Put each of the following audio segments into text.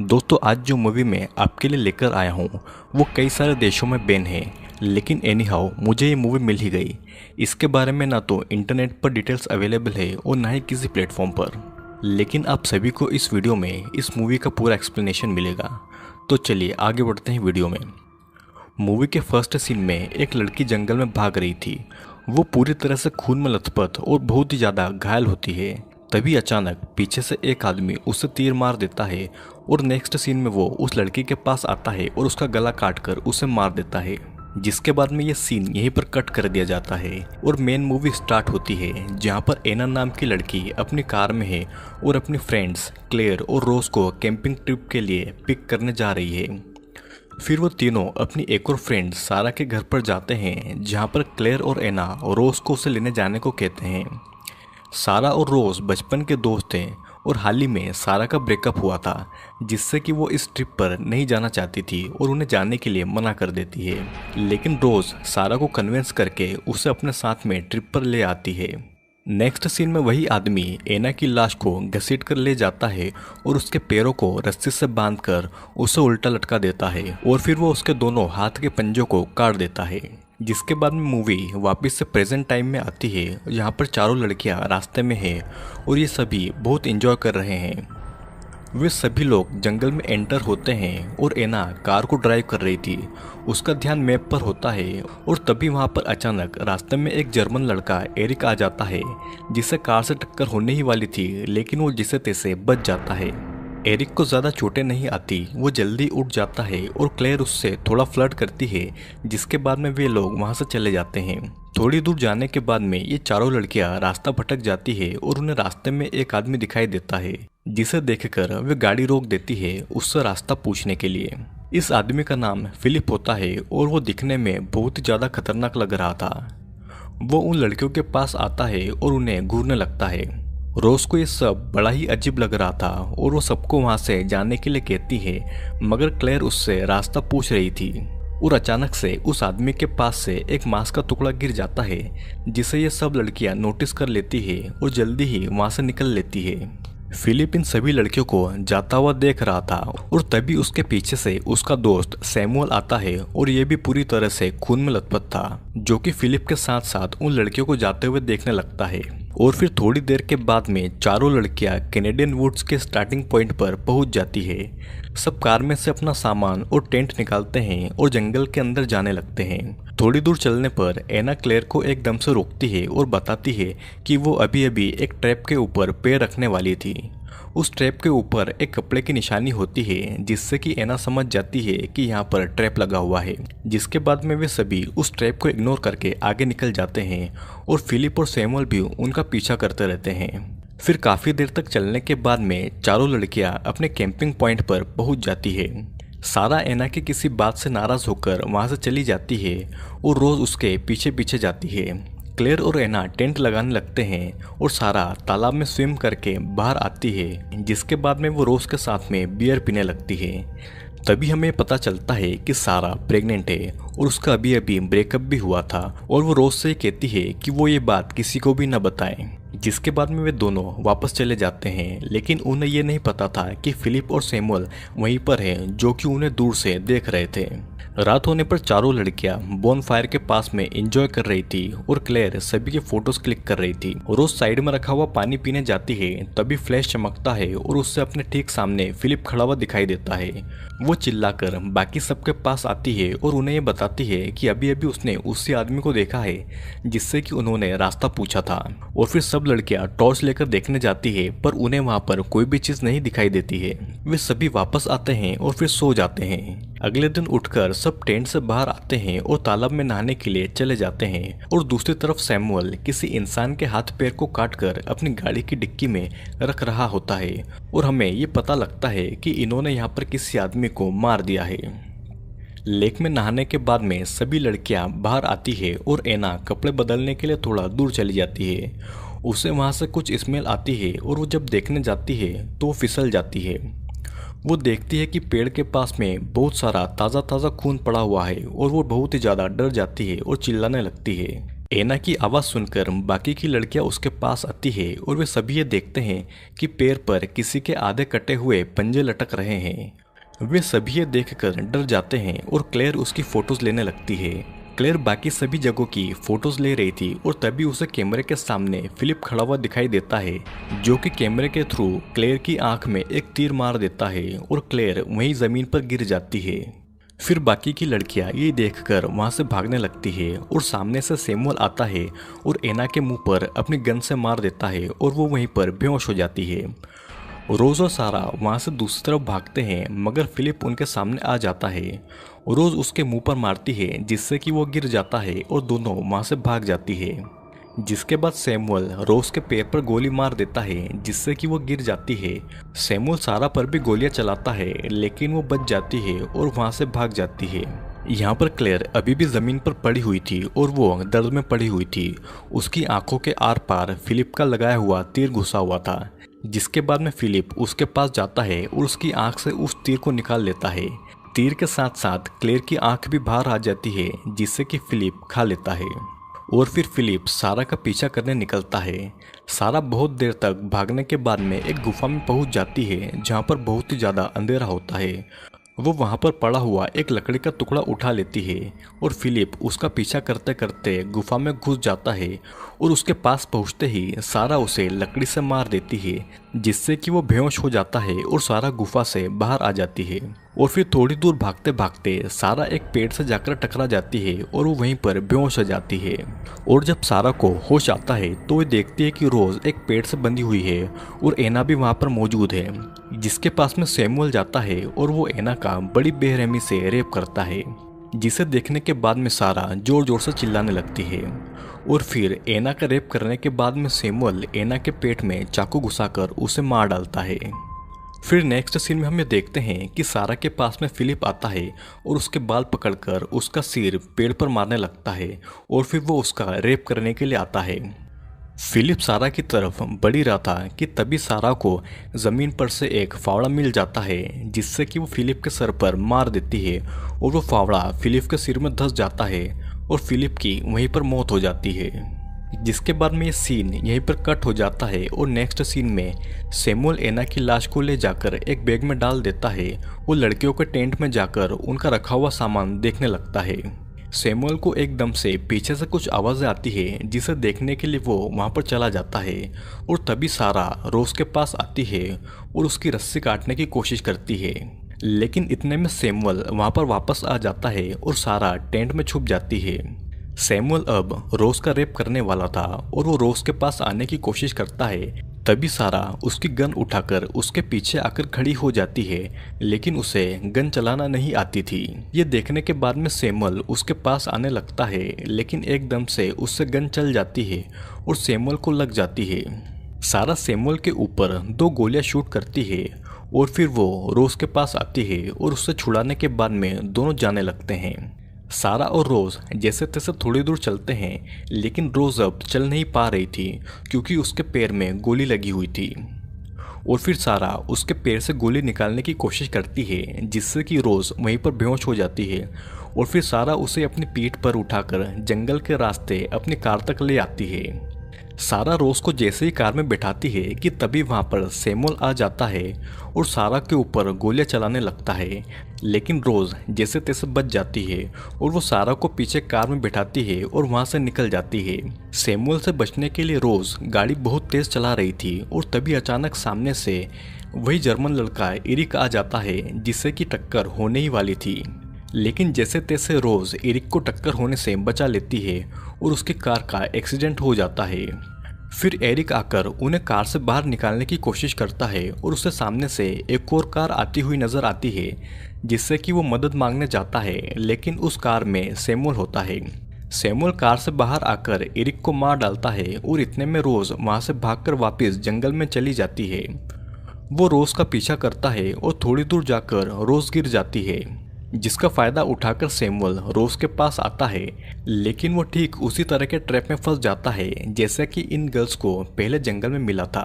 दोस्तों आज जो मूवी मैं आपके लिए लेकर आया हूँ वो कई सारे देशों में बैन है। लेकिन एनी हाउ मुझे ये मूवी मिल ही गई। इसके बारे में ना तो इंटरनेट पर डिटेल्स अवेलेबल है और ना ही किसी प्लेटफॉर्म पर। लेकिन आप सभी को इस वीडियो में इस मूवी का पूरा एक्सप्लेनेशन मिलेगा। तो चलिए आगे बढ़ते हैं वीडियो में। मूवी के फर्स्ट सीन में एक लड़की जंगल में भाग रही थी। वो पूरी तरह से खून में लथपथ और बहुत ही ज़्यादा घायल होती है। तभी अचानक पीछे से एक आदमी उसे तीर मार देता है और नेक्स्ट सीन में वो उस लड़की के पास आता है और उसका गला काटकर उसे मार देता है। जिसके बाद में ये सीन यहीं पर कट कर दिया जाता है और मेन मूवी स्टार्ट होती है, जहाँ पर एना नाम की लड़की अपनी कार में है और अपनी फ्रेंड्स क्लेयर और रोज को कैंपिंग ट्रिप के लिए पिक करने जा रही है। फिर वो तीनों अपनी एक और फ्रेंड सारा के घर पर जाते हैं, जहाँ पर क्लेयर और एना रोज को उसे लेने जाने को कहते हैं। सारा और रोज बचपन के दोस्त हैं और हाल ही में सारा का ब्रेकअप हुआ था, जिससे कि वो इस ट्रिप पर नहीं जाना चाहती थी और उन्हें जाने के लिए मना कर देती है। लेकिन रोज सारा को कन्विंस करके उसे अपने साथ में ट्रिप पर ले आती है। नेक्स्ट सीन में वही आदमी एना की लाश को घसीट कर ले जाता है और उसके पैरों को रस्सी से बांधकर उसे उल्टा लटका देता है और फिर वो उसके दोनों हाथ के पंजों को काट देता है। जिसके बाद में मूवी वापस से प्रेजेंट टाइम में आती है, जहाँ पर चारों लड़कियाँ रास्ते में हैं और ये सभी बहुत एंजॉय कर रहे हैं। वे सभी लोग जंगल में एंटर होते हैं और एना कार को ड्राइव कर रही थी। उसका ध्यान मैप पर होता है और तभी वहाँ पर अचानक रास्ते में एक जर्मन लड़का एरिक आ जाता है, जिसे कार से टक्कर होने ही वाली थी, लेकिन वो जिसे तैसे बच जाता है। एरिक को ज़्यादा चोटें नहीं आती, वो जल्दी उठ जाता है और क्लेयर उससे थोड़ा फ्लर्ट करती है। जिसके बाद में वे लोग वहाँ से चले जाते हैं। थोड़ी दूर जाने के बाद में ये चारों लड़कियां रास्ता भटक जाती है और उन्हें रास्ते में एक आदमी दिखाई देता है, जिसे देखकर वे गाड़ी रोक देती है उससे रास्ता पूछने के लिए। इस आदमी का नाम फिलिप होता है और वो दिखने में बहुत ही ज़्यादा खतरनाक लग रहा था। वो उन लड़कियों के पास आता है और उन्हें घूरने लगता है। रोज को ये सब बड़ा ही अजीब लग रहा था और वो सबको वहाँ से जाने के लिए कहती है, मगर क्लेयर उससे रास्ता पूछ रही थी। और अचानक से उस आदमी के पास से एक मांस का टुकड़ा गिर जाता है, जिसे ये सब लड़कियां नोटिस कर लेती है और जल्दी ही वहां से निकल लेती है। फिलिप इन सभी लड़कियों को जाता हुआ देख रहा था और तभी उसके पीछे से उसका दोस्त सैमुअल आता है और ये भी पूरी तरह से खून में लथपथ था, जो कि फिलिप के साथ साथ उन लड़कियों को जाते हुए देखने लगता है। और फिर थोड़ी देर के बाद में चारों लड़कियां कैनेडियन वुड्स के स्टार्टिंग पॉइंट पर पहुंच जाती है। सब कार में से अपना सामान और टेंट निकालते हैं और जंगल के अंदर जाने लगते हैं। थोड़ी दूर चलने पर एना क्लेयर को एकदम से रोकती है और बताती है कि वो अभी अभी एक ट्रैप के ऊपर पैर रखने वाली थी। उस ट्रैप के ऊपर एक कपड़े की निशानी होती है, जिससे कि एना समझ जाती है कि यहाँ पर ट्रैप लगा हुआ है। जिसके बाद में वे सभी उस ट्रैप को इग्नोर करके आगे निकल जाते हैं और फिलिप और सैमुअल भी उनका पीछा करते रहते हैं। फिर काफ़ी देर तक चलने के बाद में चारों लड़कियां अपने कैंपिंग पॉइंट पर पहुंच जाती है। सारा एना की किसी बात से नाराज होकर वहां से चली जाती है और रोज उसके पीछे पीछे जाती है। क्लेयर और एना टेंट लगाने लगते हैं और सारा तालाब में स्विम करके बाहर आती है। जिसके बाद में वो रोज के साथ में बियर पीने लगती है। तभी हमें पता चलता है कि सारा प्रेग्नेंट है और उसका अभी अभी ब्रेकअप भी हुआ था और वो रोज से कहती है कि वो ये बात किसी को भी न बताएं। जिसके बाद में वे दोनों वापस चले जाते हैं, लेकिन उन्हें ये नहीं पता था कि फिलिप और सैमुअल वहीं पर हैं, जो कि उन्हें दूर से देख रहे थे। रात होने पर चारों लड़कियां बोन फायर के पास में एंजॉय कर रही थी और क्लेयर सभी के फोटोज क्लिक कर रही थी। रोज साइड में रखा हुआ पानी पीने जाती है, तभी फ्लैश चमकता है और उससे अपने ठीक सामने फिलिप खड़ा हुआ दिखाई देता है। वो चिल्लाकर बाकी सबके पास आती है और उन्हें ये बताती है कि अभी अभी उसने उसी आदमी को देखा है जिससे कि उन्होंने रास्ता पूछा था। और फिर सब लड़कियां टॉर्च लेकर देखने जाती है, पर उन्हें वहां पर कोई भी चीज नहीं दिखाई देती है। वे सभी वापस आते हैं और फिर सो जाते हैं। अगले दिन उठकर सब टेंट से बाहर आते हैं और तालाब में नहाने के लिए चले जाते हैं। और दूसरी तरफ सैमुअल किसी इंसान के हाथ पैर को काटकर अपनी गाड़ी की डिक्की में रख रहा होता है और हमें ये पता लगता है कि इन्होंने यहाँ पर किसी आदमी को मार दिया है। लेक में नहाने के बाद में सभी लड़कियां बाहर आती है और एना कपड़े बदलने के लिए थोड़ा दूर चली जाती है। उसे वहां से कुछ स्मेल आती है और वो जब देखने जाती है तो वो फिसल जाती है। वो देखती है कि पेड़ के पास में बहुत सारा ताज़ा ताज़ा खून पड़ा हुआ है और वो बहुत ही ज़्यादा डर जाती है और चिल्लाने लगती है। एना की आवाज़ सुनकर बाकी की लड़कियां उसके पास आती है और वे सभी ये देखते हैं कि पैर पर किसी के आधे कटे हुए पंजे लटक रहे हैं। वे सभी ये देखकर डर जाते हैं और क्लेयर उसकी फ़ोटोज़ लेने लगती है। क्लेयर बाकी सभी जगहों की फ़ोटोज़ ले रही थी और तभी उसे कैमरे के सामने फिलिप खड़ा हुआ दिखाई देता है, जो कि कैमरे के थ्रू क्लेयर की आंख में एक तीर मार देता है और क्लेयर वहीं ज़मीन पर गिर जाती है। फिर बाकी की लड़कियां ये देखकर वहां से भागने लगती है और सामने से सैमुअल आता है और एना के मुंह पर अपनी गन से मार देता है और वो वहीं पर बेहोश हो जाती है। रोज और सारा वहां से दूसरी तरफ भागते हैं, मगर फिलिप उनके सामने आ जाता है। रोज उसके मुंह पर मारती है जिससे कि वो गिर जाता है और दोनों वहां से भाग जाती है। जिसके बाद सैमुअल रोज के पैर पर गोली मार देता है जिससे कि वो गिर जाती है। सैमुअल सारा पर भी गोलियां चलाता है लेकिन वो बच जाती है और वहां से भाग जाती है। यहाँ पर क्लेयर अभी भी जमीन पर पड़ी हुई थी और वो दर्द में पड़ी हुई थी। उसकी आंखों के आर पार फिलिप का लगाया हुआ तीर घुसा हुआ था। जिसके बाद में फिलिप उसके पास जाता है और उसकी आंख से उस तीर को निकाल लेता है। तीर के साथ साथ क्लेयर की आंख भी बाहर आ जाती है जिससे कि फिलिप खा लेता है। और फिर फिलिप सारा का पीछा करने निकलता है। सारा बहुत देर तक भागने के बाद में एक गुफा में पहुंच जाती है जहां पर बहुत ही ज़्यादा अंधेरा होता है। वो वहां पर पड़ा हुआ एक लकड़ी का टुकड़ा उठा लेती है और फिलिप उसका पीछा करते करते गुफा में घुस जाता है और उसके पास पहुंचते ही सारा उसे लकड़ी से मार देती है जिससे कि वो बेहोश हो जाता है और सारा गुफा से बाहर आ जाती है। और फिर थोड़ी दूर भागते भागते सारा एक पेड़ से जाकर टकरा जाती है और वो वहीं पर बेहोश हो जाती है। और जब सारा को होश आता है तो वो देखती है कि रोज एक पेड़ से बंधी हुई है और एना भी वहां पर मौजूद है, जिसके पास में सैमुअल जाता है और वो एना का बड़ी बेरहमी से रेप करता है। जिसे देखने के बाद में सारा जोर जोर से चिल्लाने लगती है। और फिर एना का रेप करने के बाद में सैमुअल एना के पेट में चाकू घुसाकर उसे मार डालता है। फिर नेक्स्ट सीन में हम ये देखते हैं कि सारा के पास में फिलिप आता है और उसके बाल पकड़कर उसका सिर पेड़ पर मारने लगता है और फिर वो उसका रेप करने के लिए आता है। फिलिप सारा की तरफ बढ़ ही रहा था कि तभी सारा को ज़मीन पर से एक फावड़ा मिल जाता है जिससे कि वो फिलिप के सर पर मार देती है और वो फावड़ा फिलिप के सिर में धंस जाता है और फिलिप की वहीं पर मौत हो जाती है। जिसके बाद में ये सीन यहीं पर कट हो जाता है और नेक्स्ट सीन में सैमुअल एना की लाश को ले जाकर एक बैग में डाल देता है। वो लड़कियों के टेंट में जाकर उनका रखा हुआ सामान देखने लगता है। सैमुअल को एकदम से पीछे से कुछ आवाज़ें आती है जिसे देखने के लिए वो वहाँ पर चला जाता है और तभी सारा रोज के पास आती है और उसकी रस्सी काटने की कोशिश करती है। लेकिन इतने में सैमुअल वहाँ पर वापस आ जाता है और सारा टेंट में छुप जाती है। सैमुअल अब रोज का रेप करने वाला था और वो रोज के पास आने की कोशिश करता है। तभी सारा उसकी गन उठाकर उसके पीछे आकर खड़ी हो जाती है, लेकिन उसे गन चलाना नहीं आती थी। ये देखने के बाद में सैमुअल उसके पास आने लगता है, लेकिन एकदम से उससे गन चल जाती है और सैमुअल को लग जाती है। सारा सैमुअल के ऊपर 2 गोलियां शूट करती है और फिर वो रोज के पास आती है और उससे छुड़ाने के बाद में दोनों जाने लगते हैं। सारा और रोज जैसे तैसे थोड़ी दूर चलते हैं, लेकिन रोज अब चल नहीं पा रही थी क्योंकि उसके पैर में गोली लगी हुई थी। और फिर सारा उसके पैर से गोली निकालने की कोशिश करती है जिससे कि रोज वहीं पर बेहोश हो जाती है। और फिर सारा उसे अपनी पीठ पर उठाकर जंगल के रास्ते अपनी कार तक ले आती है। सारा रोज को जैसे ही कार में बैठाती है कि तभी वहां पर सैमुअल आ जाता है और सारा के ऊपर गोलियां चलाने लगता है, लेकिन रोज जैसे तैसे बच जाती है और वो सारा को पीछे कार में बैठाती है और वहां से निकल जाती है। सैमुअल से बचने के लिए रोज गाड़ी बहुत तेज चला रही थी और तभी अचानक सामने से वही जर्मन लड़का एरिक आ जाता है जिससे कि टक्कर होने ही वाली थी। लेकिन जैसे तैसे रोज एरिक को टक्कर होने से बचा लेती है और उसकी कार का एक्सीडेंट हो जाता है। फिर एरिक आकर उन्हें कार से बाहर निकालने की कोशिश करता है और उससे सामने से एक और कार आती हुई नजर आती है जिससे कि वो मदद मांगने जाता है, लेकिन उस कार में सैमुअल होता है। सैमुअल कार से बाहर आकर एरिक को मार डालता है और इतने में रोज वहां से भागकर वापस जंगल में चली जाती है। वो रोज का पीछा करता है और थोड़ी दूर जाकर रोज गिर जाती है, जिसका फायदा उठाकर सैमुअल रोज के पास आता है, लेकिन वो ठीक उसी तरह के ट्रैप में फंस जाता है जैसा कि इन गर्ल्स को पहले जंगल में मिला था।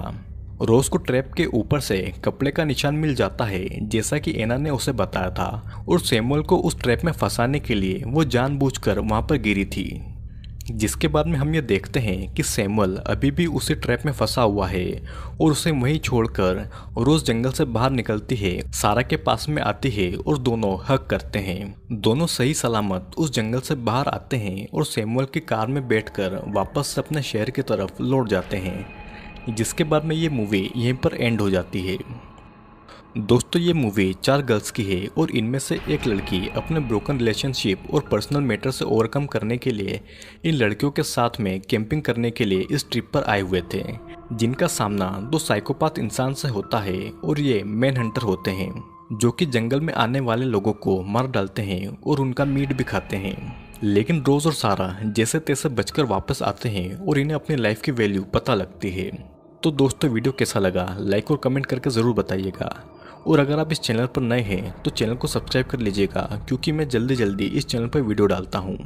रोज को ट्रैप के ऊपर से कपड़े का निशान मिल जाता है जैसा कि एना ने उसे बताया था और सैमुअल को उस ट्रैप में फंसाने के लिए वो जानबूझकर वहां पर गिरी थी। जिसके बाद में हम ये देखते हैं कि सैमुअल अभी भी उसी ट्रैप में फंसा हुआ है और उसे वहीं छोड़कर रोज जंगल से बाहर निकलती है, सारा के पास में आती है और दोनों हग करते हैं। दोनों सही सलामत उस जंगल से बाहर आते हैं और सैमुअल की कार में बैठकर वापस अपने शहर की तरफ लौट जाते हैं। जिसके बाद में ये मूवी यहीं पर एंड हो जाती है। दोस्तों ये मूवी 4 गर्ल्स की है और इनमें से एक लड़की अपने ब्रोकन रिलेशनशिप और पर्सनल मैटर से ओवरकम करने के लिए इन लड़कियों के साथ में कैंपिंग करने के लिए इस ट्रिप पर आए हुए थे, जिनका सामना 2 साइकोपाथ इंसान से होता है और ये मैन हंटर होते हैं जो कि जंगल में आने वाले लोगों को मार डालते हैं और उनका मीट भी खाते हैं। लेकिन रोज और सारा जैसे तैसे बचकर वापस आते हैं और इन्हें अपनी लाइफ की वैल्यू पता लगती है। तो दोस्तों वीडियो कैसा लगा लाइक और कमेंट करके ज़रूर बताइएगा, और अगर आप इस चैनल पर नए हैं तो चैनल को सब्सक्राइब कर लीजिएगा क्योंकि मैं जल्दी इस चैनल पर वीडियो डालता हूँ।